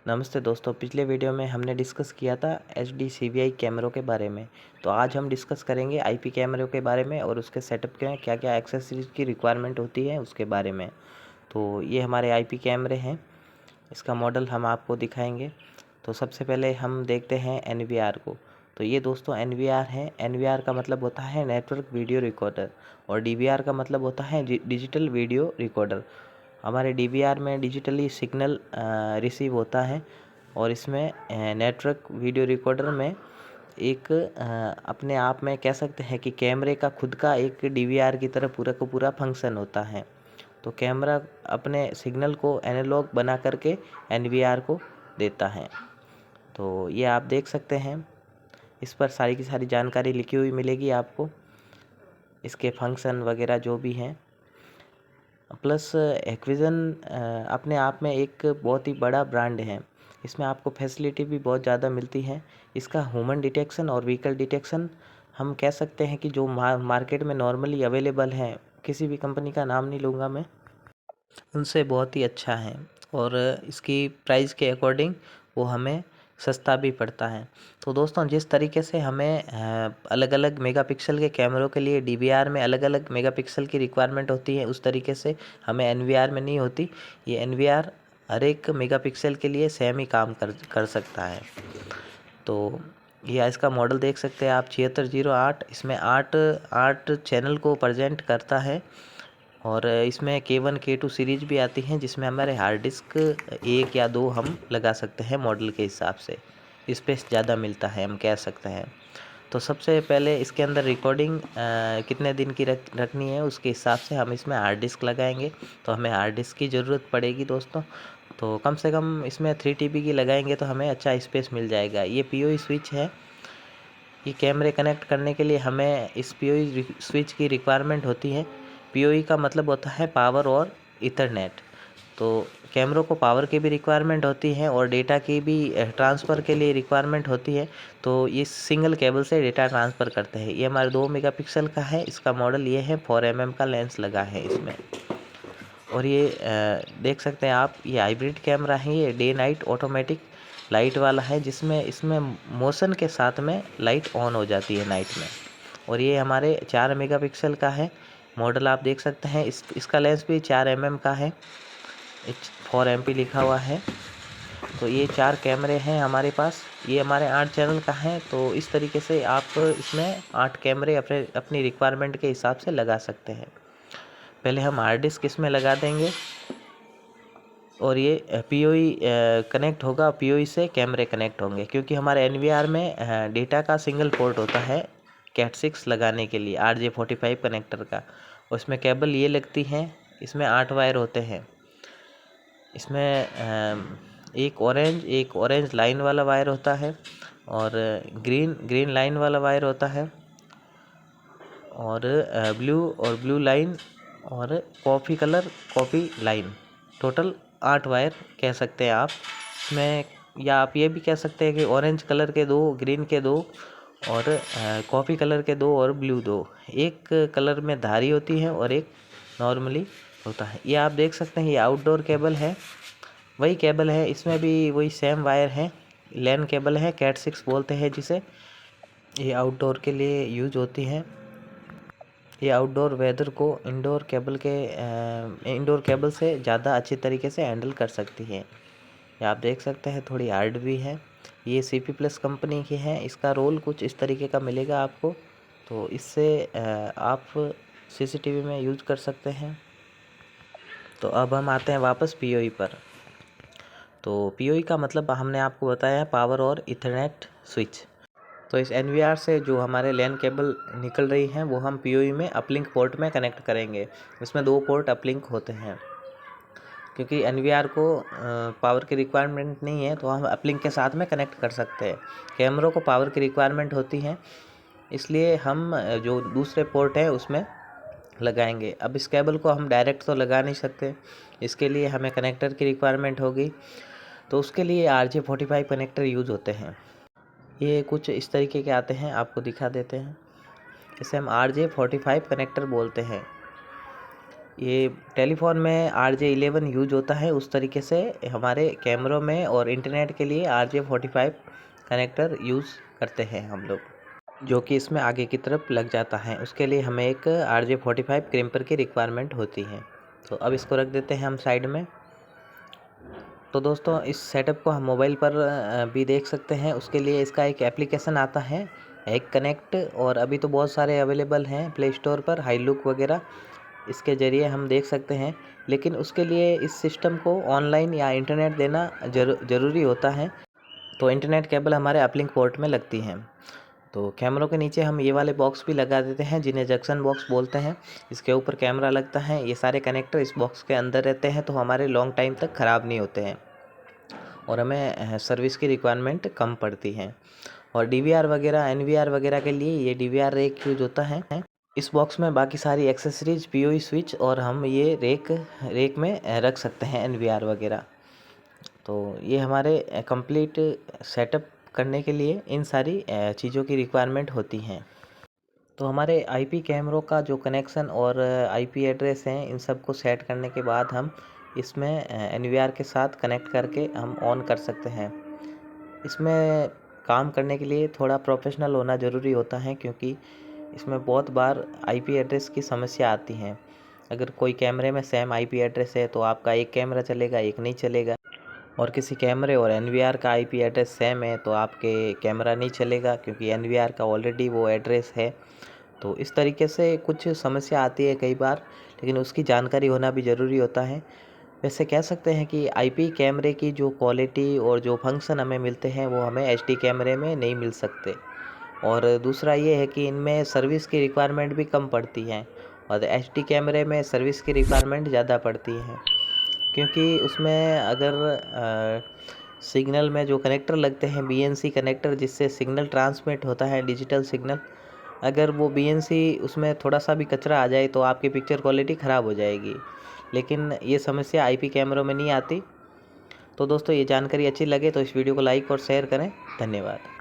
नमस्ते दोस्तों, पिछले वीडियो में हमने डिस्कस किया था HD CVI कैमरों के बारे में। तो आज हम डिस्कस करेंगे IP कैमरों के बारे में और उसके सेटअप के क्या क्या एक्सेसरीज की रिक्वायरमेंट होती है उसके बारे में। तो ये हमारे IP कैमरे हैं, इसका मॉडल हम आपको दिखाएंगे। तो सबसे पहले हम देखते हैं NVR को। तो ये दोस्तों NVR है। NVR का मतलब होता है नेटवर्क वीडियो रिकॉर्डर और DVR का मतलब होता है डिजिटल वीडियो रिकॉर्डर। हमारे DVR में डिजिटली सिग्नल रिसीव होता है और इसमें नेटवर्क वीडियो रिकॉर्डर में एक अपने आप में कह सकते हैं कि कैमरे का खुद का एक DVR की तरह पूरा का पूरा फंक्शन होता है। तो कैमरा अपने सिग्नल को एनालॉग बना करके NVR को देता है। तो ये आप देख सकते हैं, इस पर सारी की सारी जानकारी लिखी हुई मिलेगी आपको, इसके फंक्शन वगैरह जो भी हैं। प्लस एक्विज़न अपने आप में एक बहुत ही बड़ा ब्रांड है। इसमें आपको फैसिलिटी भी बहुत ज़्यादा मिलती है। इसका ह्यूमन डिटेक्शन और व्हीकल डिटेक्शन हम कह सकते हैं कि जो मार्केट में नॉर्मली अवेलेबल है, किसी भी कंपनी का नाम नहीं लूँगा मैं, उनसे बहुत ही अच्छा है और इसकी प्राइस के अकॉर्डिंग वो हमें सस्ता भी पड़ता है। तो दोस्तों, जिस तरीके से हमें अलग अलग मेगापिक्सल के कैमरों के लिए DVR में अलग अलग मेगापिक्सल की रिक्वायरमेंट होती है, उस तरीके से हमें NVR में नहीं होती। ये NVR हर एक मेगापिक्सल के लिए सेम ही काम कर सकता है। तो ये इसका मॉडल देख सकते हैं आप 7608। इसमें आठ आठ चैनल को प्रेजेंट करता है और इसमें K1 K2 सीरीज भी आती हैं, जिसमें हमारे हार्ड डिस्क 1 या 2 हम लगा सकते हैं। मॉडल के हिसाब से स्पेस ज़्यादा मिलता है, हम कह सकते हैं। तो सबसे पहले इसके अंदर रिकॉर्डिंग कितने दिन की रखनी है, उसके हिसाब से हम इसमें हार्ड डिस्क लगाएंगे। तो हमें हार्ड डिस्क की ज़रूरत पड़ेगी दोस्तों। तो कम से कम इसमें 3 TB की लगाएंगे तो हमें अच्छा स्पेस मिल जाएगा। ये POE स्विच है। ये कैमरे कनेक्ट करने के लिए हमें इस POE स्विच की रिक्वायरमेंट होती है। POE का मतलब होता है पावर और इथरनेट। तो कैमरों को पावर की भी रिक्वायरमेंट होती है और डेटा की भी ट्रांसफ़र के लिए रिक्वायरमेंट होती है। तो ये सिंगल केबल से डेटा ट्रांसफ़र करते हैं। ये हमारे 2 मेगापिक्सल का है। इसका मॉडल ये है, 4 mm का लेंस लगा है इसमें। और ये देख सकते हैं आप, ये हाइब्रिड कैमरा है। ये डे नाइट ऑटोमेटिक लाइट वाला है, जिसमें इसमें मोशन के साथ में लाइट ऑन हो जाती है नाइट में। और ये हमारे 4 मेगापिक्सल का है। मॉडल आप देख सकते हैं, इसका लेंस भी 4 mm का है। 4 MP लिखा हुआ है। तो ये 4 कैमरे हैं हमारे पास। ये हमारे 8 चैनल का है। तो इस तरीके से आप इसमें 8 कैमरे अपनी रिक्वायरमेंट के हिसाब से लगा सकते हैं। पहले हम हार्ड डिस्क इसमें लगा देंगे और ये POE कनेक्ट होगा। POE से कैमरे कनेक्ट होंगे, क्योंकि हमारे NVR में डेटा का सिंगल पोर्ट होता है Cat6 लगाने के लिए RJ45 कनेक्टर का। उसमें केबल ये लगती हैं। इसमें 8 वायर होते हैं। इसमें एक ऑरेंज लाइन वाला वायर होता है और ग्रीन लाइन वाला वायर होता है और ब्लू लाइन और कॉफ़ी लाइन। टोटल 8 वायर कह सकते हैं आप इसमें, या आप ये भी कह सकते हैं कि ऑरेंज कलर के 2, ग्रीन के 2 और कॉफ़ी कलर के 2 और ब्लू 2। एक कलर में धारी होती है और एक नॉर्मली होता है। ये आप देख सकते हैं, ये आउटडोर केबल है। वही केबल है, इसमें भी वही सेम वायर है। लैन केबल है, Cat6 बोलते हैं जिसे। ये आउटडोर के लिए यूज होती है। ये आउटडोर वेदर को इंडोर केबल से ज़्यादा अच्छी तरीके से हैंडल कर सकती है। ये आप देख सकते हैं, थोड़ी हार्ड भी है। ये CP+ कंपनी की है। इसका रोल कुछ इस तरीके का मिलेगा आपको। तो इससे आप CCTV में यूज कर सकते हैं। तो अब हम आते हैं वापस POE पर। तो POE का मतलब हमने आपको बताया है पावर और इथरनेट स्विच। तो इस NVR से जो हमारे लैन केबल निकल रही हैं, वो हम POE में अपलिंक पोर्ट में कनेक्ट करेंगे। इसमें 2 पोर्ट अपलिंक होते हैं, क्योंकि NVR को पावर की रिक्वायरमेंट नहीं है, तो हम अपलिंक के साथ में कनेक्ट कर सकते हैं। कैमरों को पावर की रिक्वायरमेंट होती है, इसलिए हम जो दूसरे पोर्ट है उसमें लगाएंगे। अब इस केबल को हम डायरेक्ट तो लगा नहीं सकते, इसके लिए हमें कनेक्टर की रिक्वायरमेंट होगी। तो उसके लिए RJ45 कनेक्टर यूज़ होते हैं। ये कुछ इस तरीके के आते हैं, आपको दिखा देते हैं। इसे हम RJ45 कनेक्टर बोलते हैं। ये टेलीफोन में RJ11 यूज होता है, उस तरीके से हमारे कैमरों में और इंटरनेट के लिए RJ45 कनेक्टर यूज़ करते हैं हम लोग, जो कि इसमें आगे की तरफ लग जाता है। उसके लिए हमें एक RJ45 क्रिम्पर की रिक्वायरमेंट होती है। तो अब इसको रख देते हैं हम साइड में। तो दोस्तों, इस सेटअप को हम मोबाइल पर भी देख सकते हैं। उसके लिए इसका एक एप्लीकेशन आता है, हैक कनेक्ट, और अभी तो बहुत सारे अवेलेबल हैं प्ले स्टोर पर, हाईलुक वगैरह, इसके ज़रिए हम देख सकते हैं। लेकिन उसके लिए इस सिस्टम को ऑनलाइन या इंटरनेट देना ज़रूरी होता है। तो इंटरनेट केबल हमारे अपलिंक पोर्ट में लगती हैं। तो कैमरों के नीचे हम ये वाले बॉक्स भी लगा देते हैं, जिन्हें जंक्शन बॉक्स बोलते हैं। इसके ऊपर कैमरा लगता है। ये सारे कनेक्टर इस बॉक्स के अंदर रहते हैं, तो हमारे लॉन्ग टाइम तक ख़राब नहीं होते हैं और हमें सर्विस की रिक्वायरमेंट कम पड़ती है। और DVR वगैरह, NVR वगैरह के लिए ये DVR रेक यूज होता है। इस बॉक्स में बाकी सारी एक्सेसरीज, POE स्विच, और हम ये रेक में रख सकते हैं NVR वगैरह। तो ये हमारे कंप्लीट सेटअप करने के लिए इन सारी चीज़ों की रिक्वायरमेंट होती हैं। तो हमारे IP कैमरों का जो कनेक्शन और IP एड्रेस हैं, इन सब को सेट करने के बाद हम इसमें NVR के साथ कनेक्ट करके हम ऑन कर सकते हैं। इसमें काम करने के लिए थोड़ा प्रोफेशनल होना ज़रूरी होता है, क्योंकि इसमें बहुत बार IP एड्रेस की समस्या आती है। अगर कोई कैमरे में सेम IP एड्रेस है तो आपका एक कैमरा चलेगा, एक नहीं चलेगा, और किसी कैमरे और NVR का IP एड्रेस सेम है तो आपके कैमरा नहीं चलेगा, क्योंकि NVR का ऑलरेडी वो एड्रेस है। तो इस तरीके से कुछ समस्या आती है कई बार, लेकिन उसकी जानकारी होना भी ज़रूरी होता है। वैसे कह सकते हैं कि IP कैमरे की जो क्वालिटी और जो फंक्शन हमें मिलते हैं वो हमें HD कैमरे में नहीं मिल सकते। और दूसरा ये है कि इनमें सर्विस की रिक्वायरमेंट भी कम पड़ती है, और HD कैमरे में सर्विस की रिक्वायरमेंट ज़्यादा पड़ती है, क्योंकि उसमें अगर सिग्नल में जो कनेक्टर लगते हैं, BNC कनेक्टर, जिससे सिग्नल ट्रांसमिट होता है, डिजिटल सिग्नल, अगर वो BNC उसमें थोड़ा सा भी कचरा आ जाए तो आपकी पिक्चर क्वालिटी ख़राब हो जाएगी। लेकिन ये समस्या IP कैमरों में नहीं आती। तो दोस्तों, ये जानकारी अच्छी लगे तो इस वीडियो को लाइक और शेयर करें। धन्यवाद।